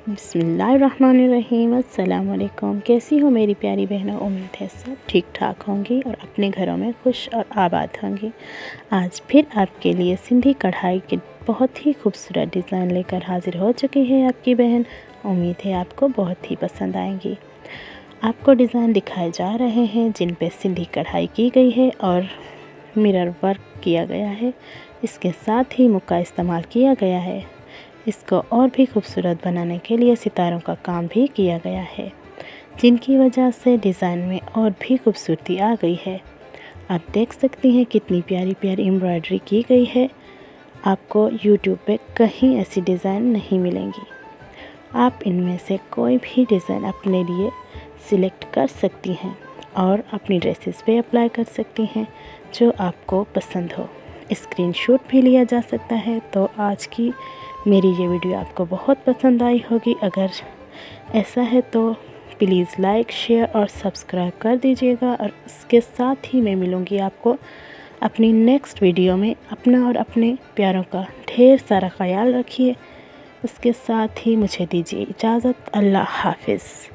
बिस्मिल्लाहिर्रहमानिर्रहीम। अस्सलाम वालेकुम। कैसी हो मेरी प्यारी बहनों? उम्मीद है सब ठीक ठाक होंगी और अपने घरों में खुश और आबाद होंगी। आज फिर आपके लिए सिंधी कढ़ाई के बहुत ही खूबसूरत डिज़ाइन लेकर हाजिर हो चुकी है आपकी बहन। उम्मीद है आपको बहुत ही पसंद आएंगी। आपको डिज़ाइन दिखाए जा रहे हैं जिन पे सिंधी कढ़ाई की गई है और मिरर वर्क किया गया है। इसके साथ ही मुक्का इस्तेमाल किया गया है। इसको और भी खूबसूरत बनाने के लिए सितारों का काम भी किया गया है, जिनकी वजह से डिज़ाइन में और भी खूबसूरती आ गई है। आप देख सकती हैं कितनी प्यारी प्यारी एम्ब्रॉयडरी की गई है। आपको यूट्यूब पे कहीं ऐसी डिज़ाइन नहीं मिलेंगी। आप इनमें से कोई भी डिज़ाइन अपने लिए सिलेक्ट कर सकती हैं और अपनी ड्रेसेस पे अप्लाई कर सकती हैं जो आपको पसंद हो। स्क्रीनशॉट भी लिया जा सकता है। तो आज की मेरी ये वीडियो आपको बहुत पसंद आई होगी। अगर ऐसा है तो प्लीज़ लाइक, शेयर और सब्सक्राइब कर दीजिएगा। और इसके साथ ही मैं मिलूँगी आपको अपनी नेक्स्ट वीडियो में। अपना और अपने प्यारों का ढेर सारा ख्याल रखिए। उसके साथ ही मुझे दीजिए इजाज़त। अल्लाह हाफ़िज़।